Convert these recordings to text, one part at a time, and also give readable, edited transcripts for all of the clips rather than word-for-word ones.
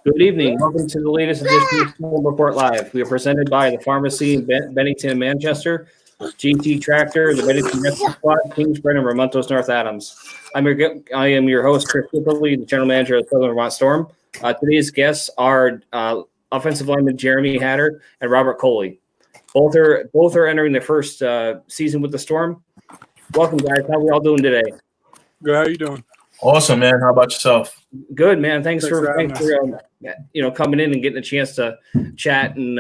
Good evening. Welcome to the latest edition of School Report Live. We are presented by the Pharmacy in Bennington and Manchester, GT Tractor, the Bennington Rescue Squad, Kingsbridge, and Remontos North Adams. I am your host, Chris Cooperly, the General Manager of the Southern Vermont Storm. Today's guests are offensive lineman Jeremy Hatter and Robert Coley. Both are entering their first season with the Storm. Welcome, guys. How are we all doing today? Good. How you doing? Awesome, man. How about yourself? Good, man. Thanks for coming in and getting a chance to chat and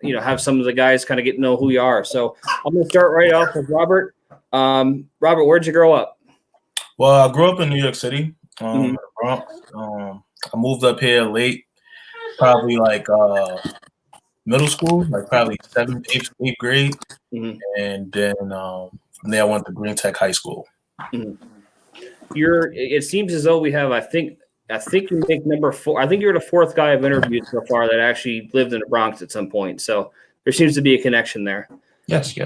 have some of the guys kind of get to know who you are. So I'm going to start right off with Robert. Robert, where'd you grow up? Well, I grew up in New York City, Bronx. I moved up here late, probably like middle school, like probably 7th, 8th grade, and then from there I went to Green Tech High School. It seems as though we have, I think you make number 4. I think you're the 4th guy I've interviewed so far that actually lived in the Bronx at some point. So there seems to be a connection there. Yes.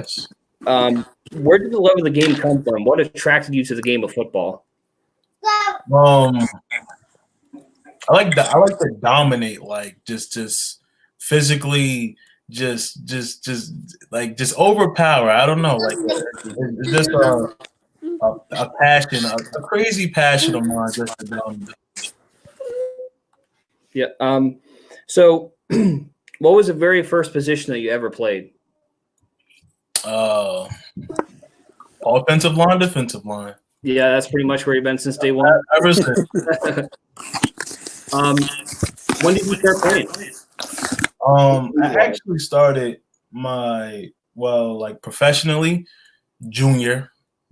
Where did the love of the game come from? What attracted you to the game of football? I like to dominate, like just physically, just overpower. I don't know, like it's just a passion, a crazy passion of mine, just to dominate. Yeah. So, what was the very first position that you ever played? Offensive line, defensive line. Yeah, that's pretty much where you've been since day one. Ever since. When did you start playing? I actually started professionally junior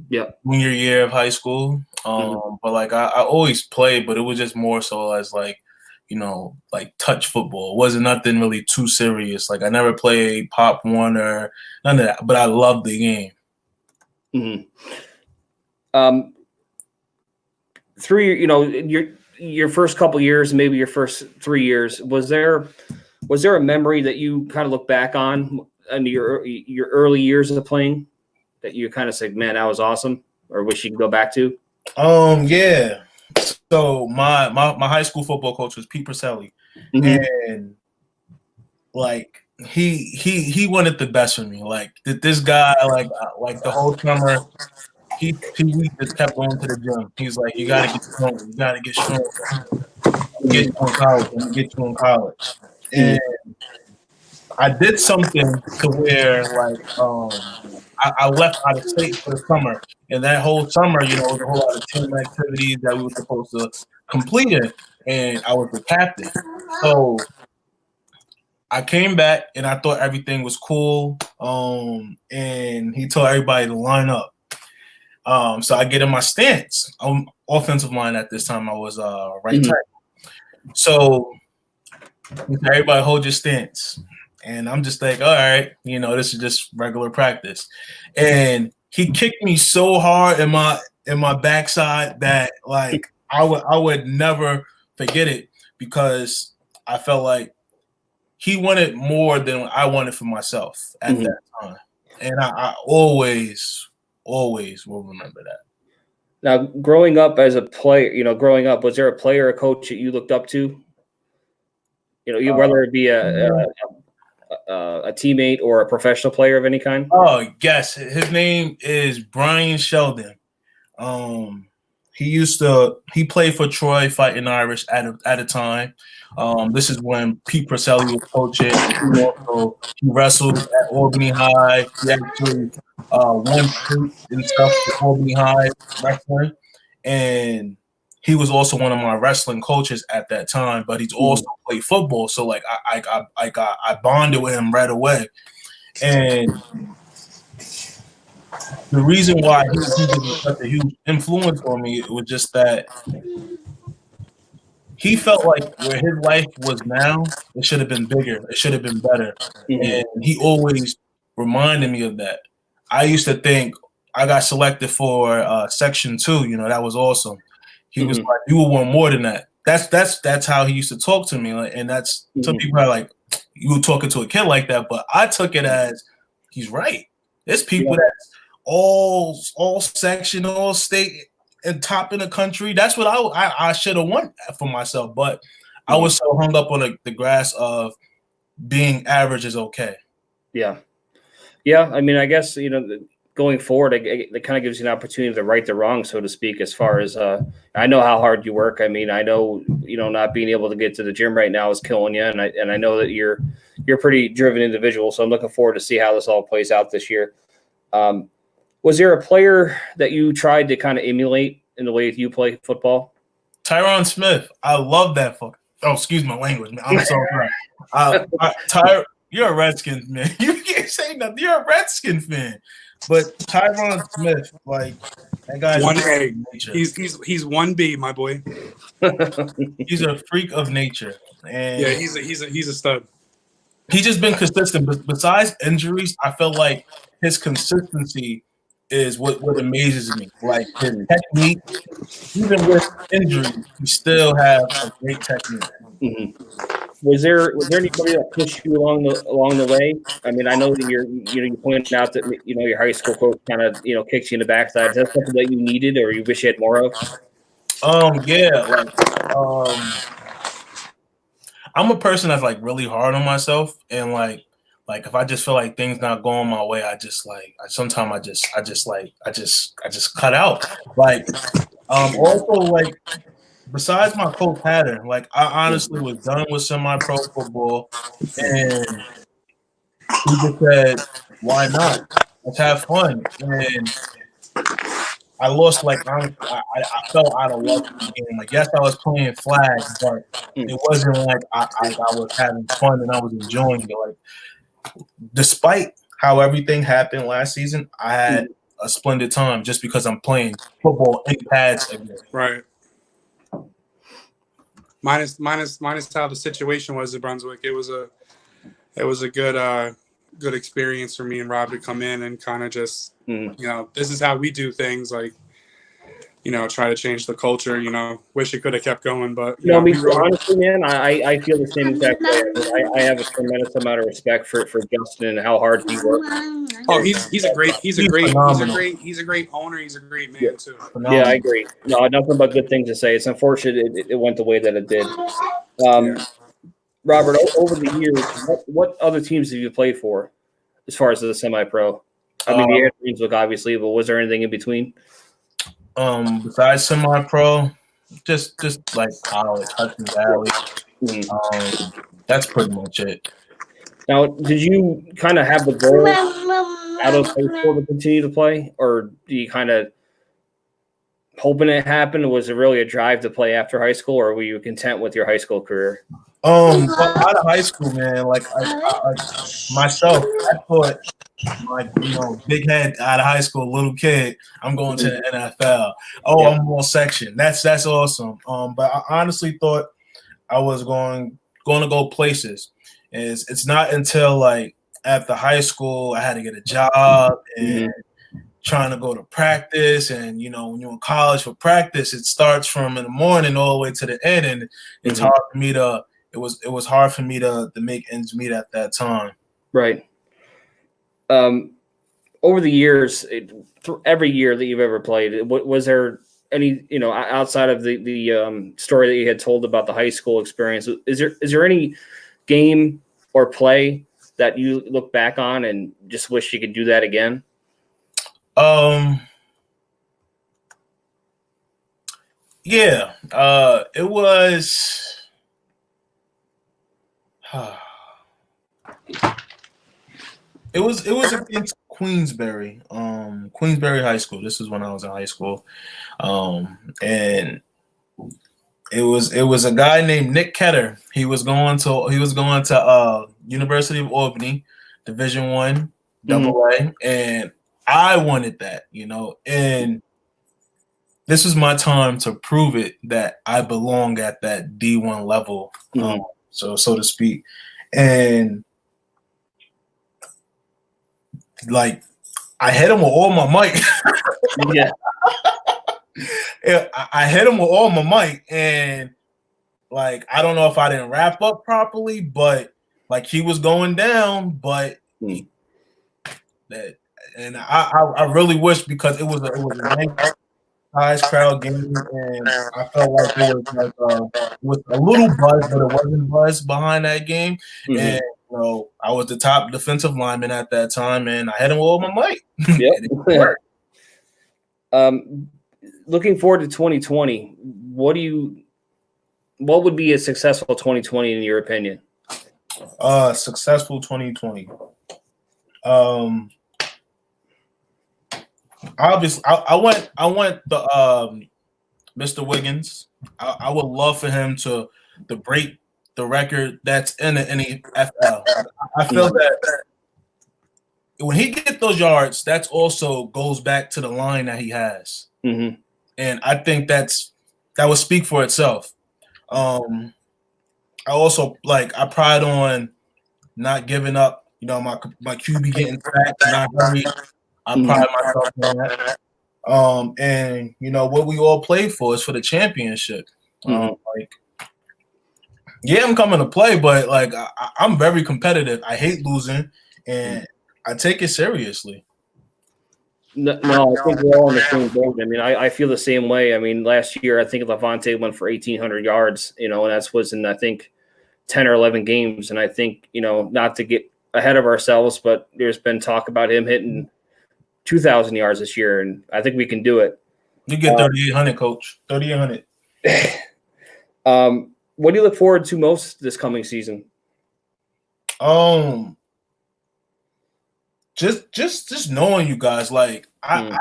year of high school. But like I always played, but it was just more so as like touch football. It wasn't nothing really too serious. Like I never played Pop One or none of that, but I loved the game. Through your first couple years, maybe your first 3 years, was there a memory that you kind of look back on in your early years of playing that you kind of said, man, that was awesome, or wish you could go back to? Yeah. So my high school football coach was Pete Purcelli, and like he wanted the best for me. Like this guy, like the whole summer, he just kept going to the gym. He's like, you gotta get stronger. You gotta get stronger. Get you in college. And I did something to where I left out of state for the summer. And that whole summer, there was a whole lot of team activities that we were supposed to complete it. And I was the captain. So I came back and I thought everything was cool. And he told everybody to line up. So I get in my stance. I'm offensive line at this time. I was right tackle. So everybody hold your stance. And I'm just like, all right, this is just regular practice. And he kicked me so hard in my backside that like I would never forget it, because I felt like he wanted more than I wanted for myself at that time. And I always will remember that. Now, growing up as a player, was there a player or coach that you looked up to? Whether it be a teammate or a professional player of any kind? Oh, yes. His name is Brian Sheldon. He played for Troy Fighting Irish at a time. This is when Pete Purcelli was coaching. He wrestled at Albany High. He actually won state and stuff at Albany High wrestling. And he was also one of my wrestling coaches at that time, but he's also played football. So like I bonded with him right away. And the reason why he was such a huge influence on me was just that he felt like where his life was now, it should have been bigger. It should have been better. And he always reminded me of that. I used to think I got selected for Section 2. That was awesome. He was like, you will want more than that. That's how he used to talk to me. Like, and that's some people are like, you were talking to a kid like that, but I took it as he's right. There's people that's all section, all state, and top in the country. That's what I should have won for myself. But I was so hung up on the grass of being average is okay. Yeah. Yeah. I mean, I guess, going forward, it kind of gives you an opportunity to right the wrong, so to speak, as far as I know how hard you work. I mean, I know, not being able to get to the gym right now is killing you. And I know that you're a pretty driven individual. So I'm looking forward to see how this all plays out this year. Was there a player that you tried to kind of emulate in the way you play football? Tyron Smith. I love that fuck. Oh, excuse my language, man. I'm so sorry. You're a Redskins man. You can't say nothing. You're a Redskins fan. But Tyron Smith, like that guy's 1A. He's 1B, my boy. He's a freak of nature. And yeah, he's a stud. He's just been consistent. But besides injuries, I feel like his consistency is what amazes me. Like his technique, even with injuries, he still has a great technique. Mm-hmm. Was there anybody that pushed you along the way? I mean, I know that you pointed out that your high school coach kind of kicks you in the backside. Is that something that you needed or you wish you had more of? Yeah, I'm a person that's like really hard on myself, and like if I just feel like things not going my way, I just cut out. Like also like besides my coach pattern, like I honestly was done with semi-pro football, and he just said, "Why not? Let's have fun." And I lost I felt out of luck in the game. Like yes, I was playing flag, but it wasn't like I was having fun and I was enjoying it. Like despite how everything happened last season, I had a splendid time just because I'm playing football in pads again. Right. Minus how the situation was at Brunswick. It was a good experience for me and Rob to come in and kind of just this is how we do things, like try to change the culture. Wish it could have kept going, but honestly, man, I feel the same exact way. I have a tremendous amount of respect for Justin and how hard he works. Oh, he's a great owner. He's a great man too. Yeah, I agree. No, nothing but good things to say. It's unfortunate it went the way that it did. Robert, over the years, what other teams have you played for as far as the semi-pro? I mean, the Air Brunswick, obviously, but was there anything in between? Besides semi-pro, just like college, Hudson Valley. That's pretty much it. Now, did you kind of have the goal out of high school to continue to play, or do you kind of hoping it happened? Was it really a drive to play after high school, or were you content with your high school career? Well, out of high school, man, like I myself, I thought big head out of high school, little kid, I'm going to the NFL. I'm all section. That's awesome. But I honestly thought I was going to go places. It's not until like after high school I had to get a job and trying to go to practice, and when you're in college for practice, it starts from in the morning all the way to the end, and it's hard for me to. It was hard for me to make ends meet at that time. Right. Over the years, every year that you've ever played, was there any, outside of the story that you had told about the high school experience, is there any game or play that you look back on and just wish you could do that again? Yeah. It was. It was against Queensbury High School. This is when I was in high school, and it was a guy named Nick Ketter. He was going to University of Albany, Division I, AA, and I wanted that, and this is my time to prove it that I belong at that D1 level, so to speak, and. Like I hit him with all my might. Yeah, I hit him with all my might, and like I don't know if I didn't wrap up properly, but like he was going down. But I really wish, because it was a highest crowd game, and I felt like it was a little buzz, but it wasn't buzz behind that game. Mhm. And I was the top defensive lineman at that time, and I had him all my mic. Yep. And it worked. Looking forward to 2020, what would be a successful 2020 in your opinion? Successful 2020. Obviously, I want the Mr. Wiggins. I would love for him to break the record that's in the NFL. I feel that when he gets those yards, that's also goes back to the line that he has, Mm-hmm. and I think that would speak for itself. I also I pride on not giving up. My QB getting sacked, not hurry. I pride myself on that. And what we all play for is for the championship. I'm coming to play, but I'm very competitive. I hate losing, and I take it seriously. No, I think we're all in the same boat. I mean, I feel the same way. I mean, last year I think Levante went for 1,800 yards. And that was in I think 10 or 11 games. And I think not to get ahead of ourselves, but there's been talk about him hitting 2,000 yards this year, and I think we can do it. You get 3,800, Coach. 3,800. What do you look forward to most this coming season? Just knowing you guys. I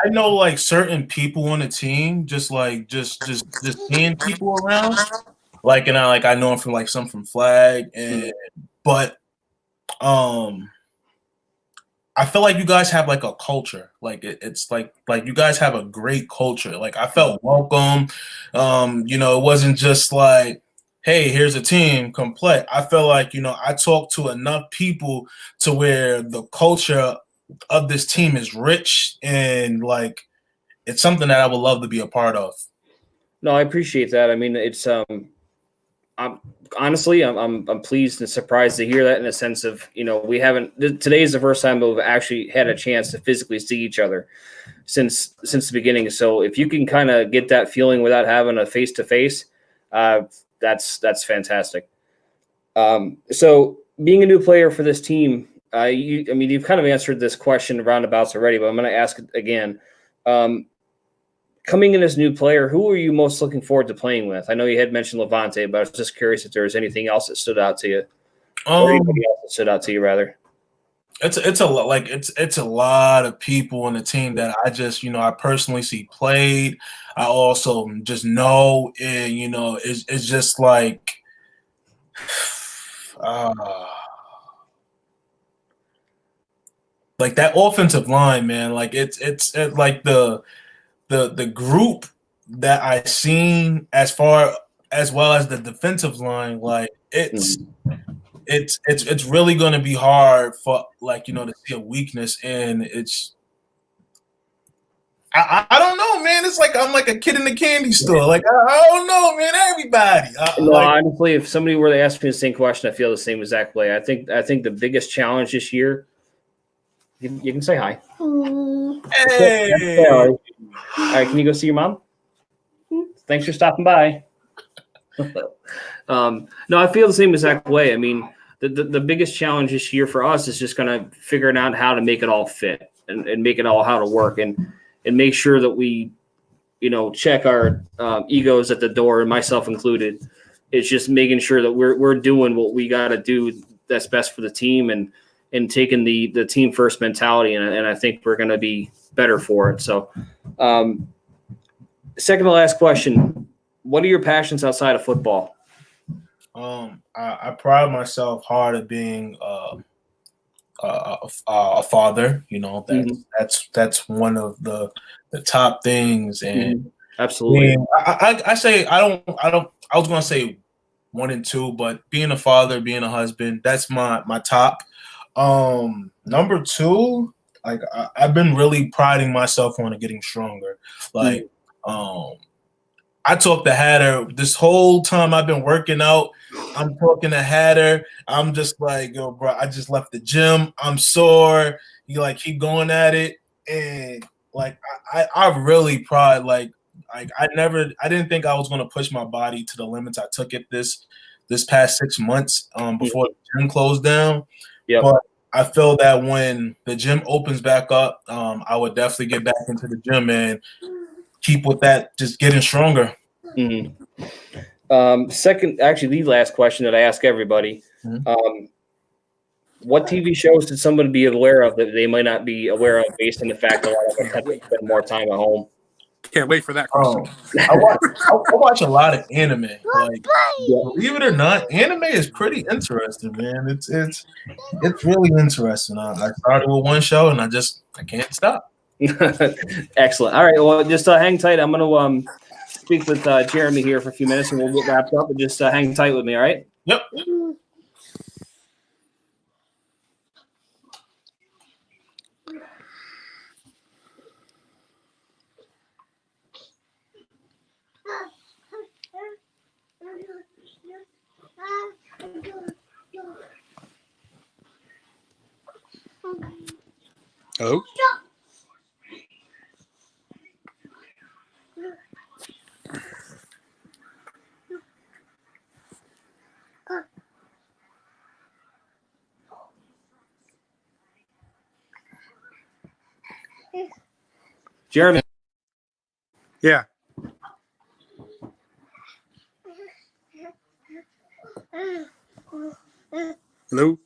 know certain people on the team. Just seeing people around. And I know them from some from Flag, but I feel like you guys have a culture. It's like you guys have a great culture. I felt welcome. It wasn't just hey, here's a team, complete. I feel like, I talked to enough people to where the culture of this team is rich, and it's something that I would love to be a part of. No, I appreciate that. I mean, it's I'm pleased and surprised to hear that, in a sense of, we haven't, today is the first time we've actually had a chance to physically see each other since the beginning. So if you can kind of get that feeling without having a face-to-face, that's fantastic. So being a new player for this team, you've kind of answered this question roundabouts already, but I'm going to ask it again. Coming in as a new player, who are you most looking forward to playing with? I know you had mentioned Levante, but I was just curious if there was anything else that stood out to you, or anybody else that stood out to you, rather. It's a lot. It's a lot of people on the team that I just I personally see played. I also just know, and it's just that offensive line, man. It's the group that I seen as well as the defensive line. It's really going to be hard for to see a weakness, and it's I don't know, man. It's I'm like a kid in the candy store. I don't know, man. Everybody. Honestly, if somebody were to ask me the same question, I feel the same exact way. I think the biggest challenge this year. You can say hi. Hey. All right, can you go see your mom? Thanks for stopping by. No, I feel the same exact way. I mean, the biggest challenge this year for us is just kind of figuring out how to make it all fit and make it all how to work and make sure that we, check our egos at the door, and myself included. It's just making sure that we're doing what we got to do that's best for the team and taking the team first mentality, and I think we're going to be better for it. So, second to last question: what are your passions outside of football? I pride myself hard at being a father. That's one of the top things, and absolutely. I say I don't. I was going to say 1 and 2, but being a father, being a husband, that's my top. Number 2, I've been really priding myself on getting stronger. I talk to Hatter this whole time I've been working out. I'm talking to Hatter. I'm just yo, bro, I just left the gym. I'm sore. You keep going at it. And I really pride, Like I didn't think I was going to push my body to the limits I took it this past 6 months before the gym closed down. Yep. But I feel that when the gym opens back up, I would definitely get back into the gym and keep with that, just getting stronger. Second, actually, the last question that I ask everybody. What TV shows should someone be aware of that they might not be aware of based on the fact that a lot of us have to spend more time at home? Can't wait for that question. I watch a lot of anime. Like, believe it or not, anime is pretty interesting, man. It's really interesting. I started with one show and I can't stop. Excellent. All right. Well, just hang tight. I'm going to speak with Jeremy here for a few minutes, and we'll get wrapped up. And just hang tight with me. All right. Yep. Hello? Jeremy. Yeah. Hello?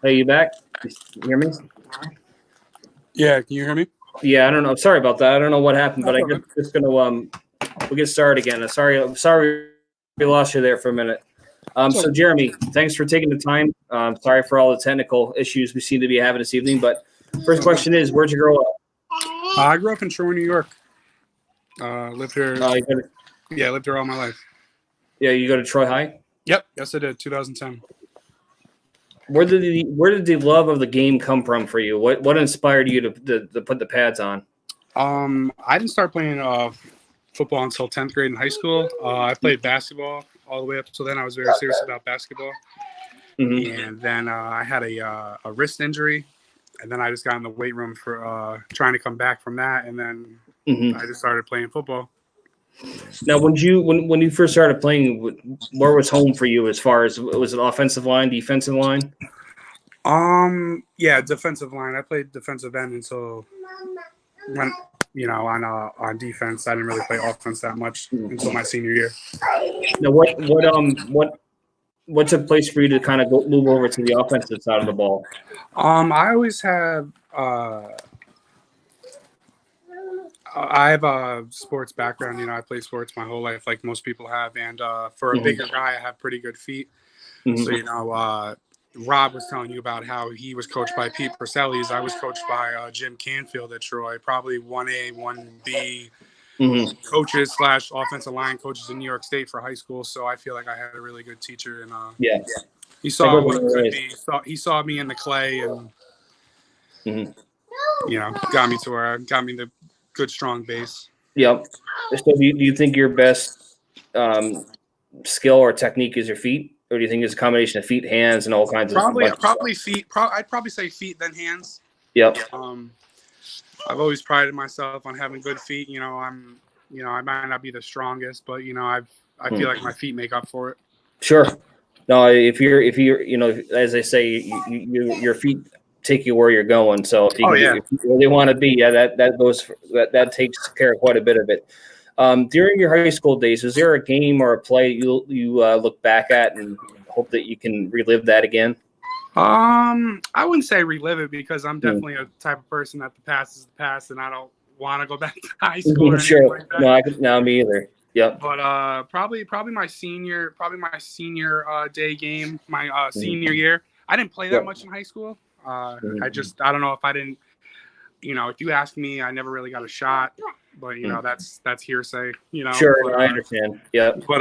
Hey, you back? You hear me? Yeah, can you hear me? Yeah, I don't know. Sorry about that. I don't know what happened, but I guess just gonna we'll get started again. Sorry we lost you there for a minute. So Jeremy, thanks for taking the time. Sorry for all the technical issues we seem to be having this evening. But first question is, where'd you grow up? I grew up in Troy, New York. Lived here. Lived here all my life. Yeah, you go to Troy High? Yep. Yes, I did. 2010. Where did the love of the game come from for you? What inspired you to put the pads on? I didn't start playing football until 10th grade in high school. I played basketball all the way up until then. I was very serious about basketball. Mm-hmm. And then I had a wrist injury, and then I just got in the weight room for trying to come back from that, and then I just started playing football. Now, when you first started playing, where was home for you as far as, was it offensive line, defensive line? Yeah, defensive line. I played defensive end until when on defense. I didn't really play offense that much until my senior year. Now, what took place for you to kind of move over to the offensive side of the ball? I always have I have a sports background. I play sports my whole life, like most people have. And for a bigger guy, I have pretty good feet. So, Rob was telling you about how he was coached by Pete Purcell's. I was coached by Jim Canfield at Troy, probably 1A, 1B coaches / offensive line coaches in New York State for high school. So I feel like I had a really good teacher. And he saw what it could be. He saw me in the clay and, got me to where got me the good, strong base. Yep. So do you think your best skill or technique is your feet? Or do you think it's a combination of feet, hands, and all kinds of probably feet. I'd probably say feet then hands. Yep. I've always prided myself on having good feet. I might not be the strongest, but I feel like my feet make up for it. Sure. No, if you're as they say, your feet take you where you're going. So if you really want to be, that takes care of quite a bit of it. During your high school days, was there a game or a play you look back at and hope that you can relive that again? I wouldn't say relive it because I'm definitely a type of person that the past is the past, and I don't want to go back to high school. Or Sure. like that. No, me either. Yep. But probably my senior day game, my senior year. I didn't play that much in high school. I don't know if I didn't. If you ask me, I never really got a shot. But that's hearsay. Sure, but, I understand. Yeah. But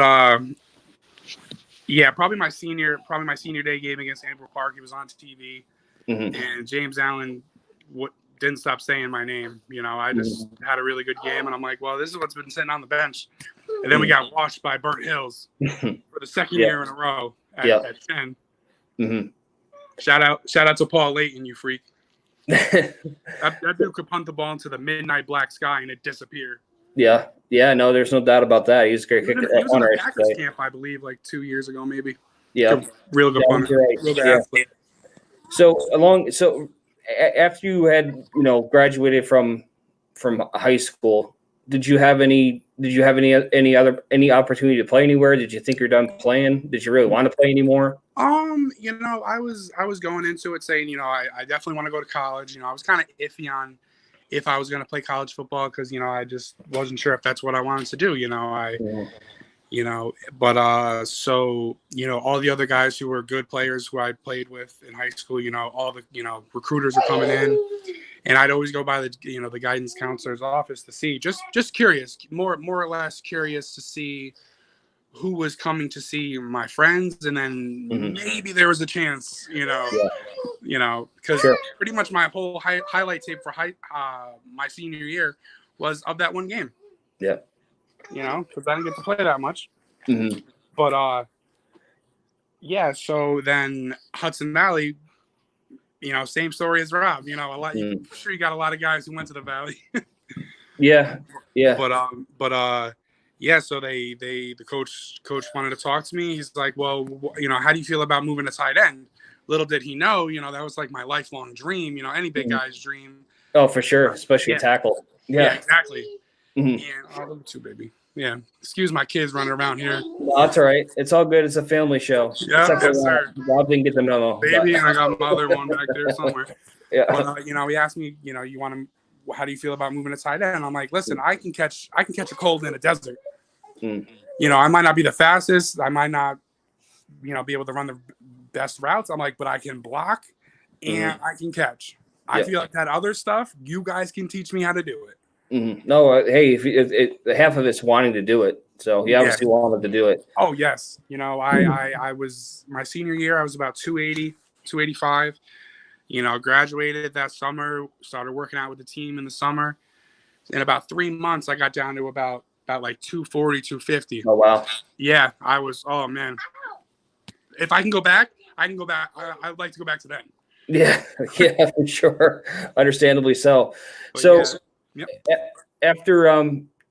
probably my senior day game against Amber Park. He was on TV, and James Allen didn't stop saying my name. I just had a really good game, and I'm like, well, this is what's been sitting on the bench. And then we got washed by Burnt Hills for the second year in a row at 10. Shout out to Paul Layton, you freak. that dude could punt the ball into the midnight black sky and it disappeared. Yeah, no, there's no doubt about that. He's a great kicker. He was in the Packers camp, I believe, like 2 years ago, maybe. Yeah, real good punter. Right. Real good athlete. So after you had graduated from high school, did you have any opportunity to play anywhere? Did you think you're done playing? Did you really want to play anymore? I was going into it saying, I definitely want to go to college. I was kind of iffy on if I was going to play college football because, I just wasn't sure if that's what I wanted to do. So, all the other guys who were good players who I played with in high school, all the, recruiters are coming in, and I'd always go by the, the guidance counselor's office to see, just curious, more or less curious to see who was coming to see my friends. And then maybe there was a chance, because pretty much my whole highlight tape for my senior year was of that one game. Yeah. Because I didn't get to play that much. But, so then Hudson Valley, same story as Rob, I'm sure you got a lot of guys who went to the Valley. Yeah. So the coach wanted to talk to me. He's like, well, how do you feel about moving to tight end? Little did he know, that was like my lifelong dream, any big guy's dream. Oh, for sure. Especially tackle. Yeah, exactly. And number 2, baby. Yeah. Excuse my kids running around here. No, that's all right. It's all good. It's a family show. Yeah, yes, sir. Rob didn't get the memo. Baby, and I got my other one back there somewhere. Yeah. But, he asked me, you want to, how do you feel about moving to tight end? And I'm like, listen, I can catch a cold in a desert. I might not be the fastest. I might not be able to run the best routes. I'm like, but I can block and I can catch. I feel like that other stuff, you guys can teach me how to do it. No, hey, if half of it's wanting to do it, so he obviously wanted to do it. Oh yes, I was my senior year. I was about 280, 285. Graduated that summer. Started working out with the team in the summer. In about 3 months, I got down to about like 240, 250. Oh wow. Yeah, I was. Oh man, if I can go back, I can go back. I'd like to go back to then. Yeah, for sure. Understandably so. But so yeah. After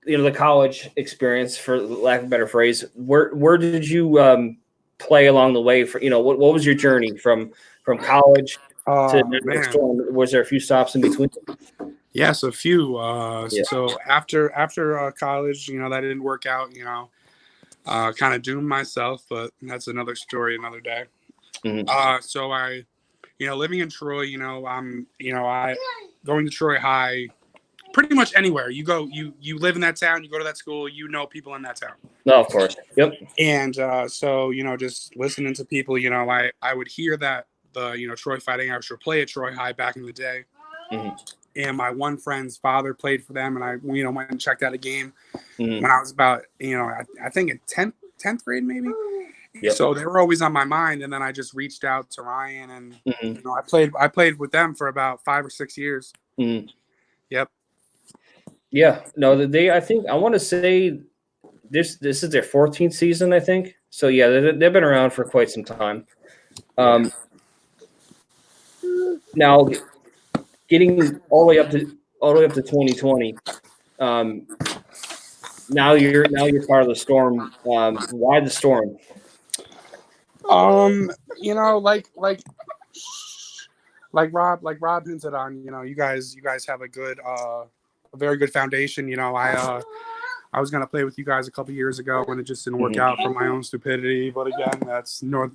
the college experience, for lack of a better phrase, where did you play along the way? For what was your journey from college to Storm? Was there a few stops in between? Yes, a few. So after college, that didn't work out. Kind of doomed myself, but that's another story, another day. So I, living in Troy, I going to Troy High, pretty much anywhere you go, you live in that town, you go to that school, people in that town. No, of course. Yep. And so just listening to people, I would hear that the Troy Fighting Irish would play at Troy High back in the day. And my one friend's father played for them, and I went and checked out a game when I was about I think in 10th grade maybe. Yep. So they were always on my mind, and then I just reached out to Ryan, and I played with them for about 5 or 6 years. Yep. Yeah. No, I think I want to say this is their 14th season, I think. So yeah, they've been around for quite some time. Now, getting all the way up to 2020. Now you're part of the Storm. Why the Storm? Like Rob hinted on, you guys have a very good foundation. I was gonna play with you guys a couple years ago when it just didn't work out for my own stupidity. But again, that's nor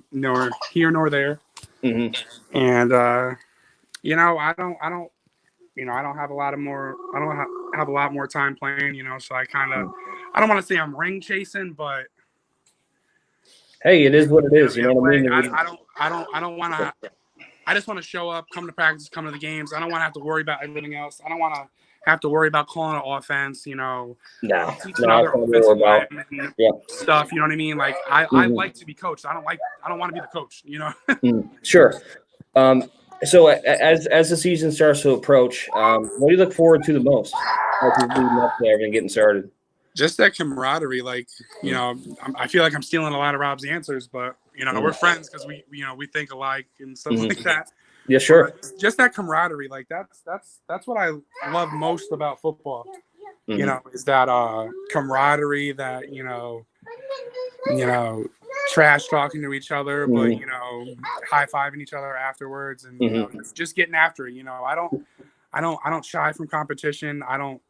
here nor there. And I don't have a lot more time playing. So I don't want to say I'm ring chasing, but hey, it is what it is. You know what I mean? I don't want to. I just want to show up, come to practice, come to the games. I don't want to have to worry about everything else. I don't want to have to worry about calling an offense. No, other offensive linemen stuff. You know what I mean? Like I like to be coached. I don't want to be the coach. Sure. So as the season starts to approach, what do you look forward to the most as you're leading up to everything getting started? Just that camaraderie, I feel like I'm stealing a lot of Rob's answers, but we're friends because we think alike and stuff like that. Yeah, sure. But just that camaraderie, that's what I love most about football. Is that camaraderie, that trash talking to each other, but high fiving each other afterwards, and just getting after it. I don't shy from competition. I don't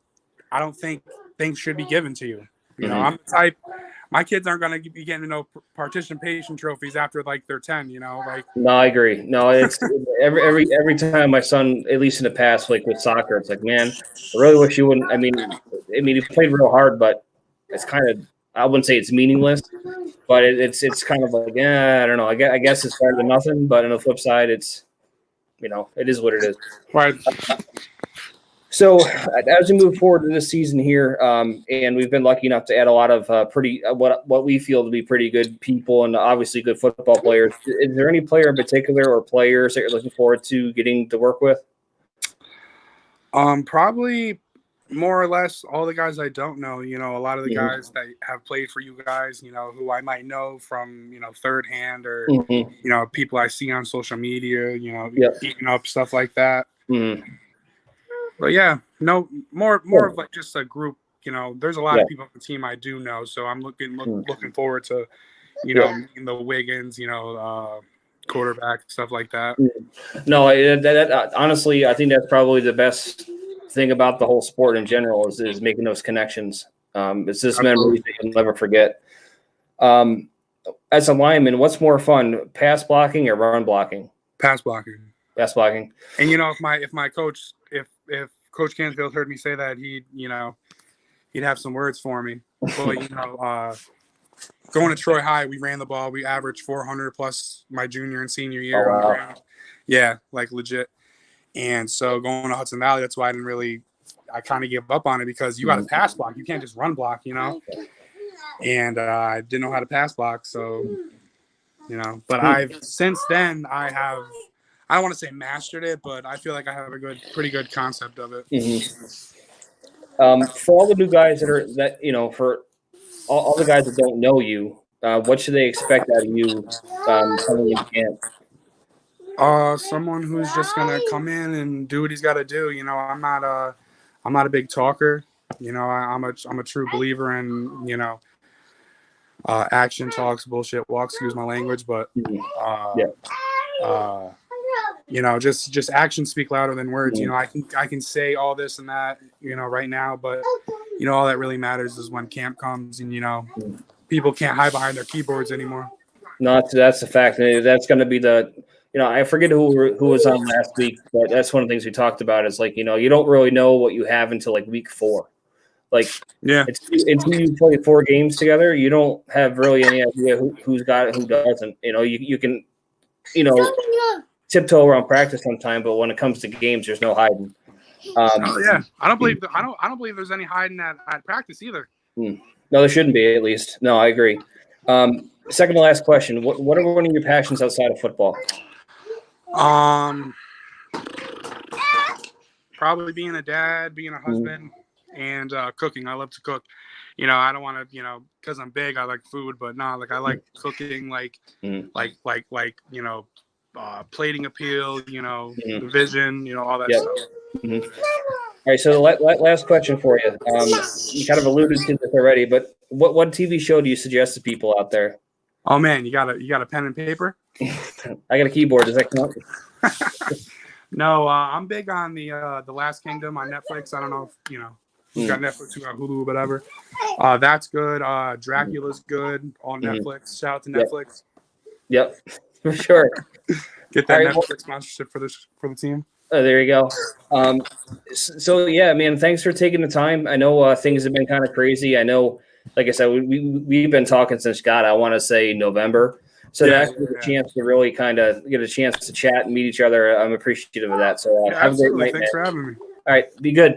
think things should be given to you. I'm the type. My kids aren't going to be getting participation trophies after they're 10. No, I agree. No, it's every time my son, at least in the past, like with soccer, it's like, man, I really wish you wouldn't. I mean, he played real hard, but it's kind of, I wouldn't say it's meaningless, but it's kind of like, I don't know. I guess it's better than nothing. But on the flip side, it's, it is what it is. Right. So as we move forward to this season here, and we've been lucky enough to add a lot of what we feel to be pretty good people and obviously good football players. Is there any player in particular or players that you're looking forward to getting to work with? Probably more or less all the guys I don't know. A lot of the guys that have played for you guys, who I might know from third hand or people I see on social media, eating up stuff like that. But yeah, no, more of like just a group. There's a lot of people on the team I do know, so I'm looking forward to, meeting the Wiggins, quarterback, stuff like that. No, that honestly, I think that's probably the best thing about the whole sport in general is making those connections. It's this memory that you'll never forget. As a lineman, what's more fun, pass blocking or run blocking? Pass blocking. Pass blocking. And if my coach, if Coach Cansfield heard me say that, he'd have some words for me. But going to Troy High, we ran the ball. We averaged 400 plus my junior and senior year Oh, on the wow. ground. Yeah, like legit. And so going to Hudson Valley, that's why I kind of gave up on it because you got to pass block. You can't just run block, you know. And I didn't know how to pass block, so But since then I don't want to say mastered it, but I feel like I have pretty good concept of it. For all the new guys for all the guys that don't know you, what should they expect out of you coming in camp? Someone who's just gonna come in and do what he's got to do. I'm not a big talker. I'm a true believer in action talks, bullshit walks. Excuse my language, but just actions speak louder than words. I can say all this and that right now, but all that really matters is when camp comes and people can't hide behind their keyboards anymore. No, that's a fact. That's going to be I forget who was on last week, but that's one of the things we talked about is you don't really know what you have until week 4. Until you play 4 games together, you don't have really any idea who's got it, who doesn't. You can, tiptoe around practice sometime, but when it comes to games, there's no hiding. I don't believe there's any hiding at practice either. No, there shouldn't be, at least. No, I agree. Second to last question: What are one of your passions outside of football? Probably being a dad, being a husband, and cooking. I love to cook. I don't want to, because I'm big. I like food, but I like cooking, plating appeal, the vision, all that stuff. All right, so the last question for you. You kind of alluded to this already, but what TV show do you suggest to people out there? Oh man, you got a pen and paper? I got a keyboard. Does that count? No, I'm big on the Last Kingdom on Netflix. I don't know if who's got Netflix, who got Hulu, whatever. That's good. Dracula's good on Netflix. Shout out to Netflix. Yep, for sure. Get that Netflix sponsorship for the team. There you go. So yeah, man, thanks for taking the time. I know things have been kind of crazy. I know, like I said, we've been talking since I want to say November. So that's a chance to really kind of get a chance to chat and meet each other. I'm appreciative of that. So have a great night. Thanks for having me. All right, be good.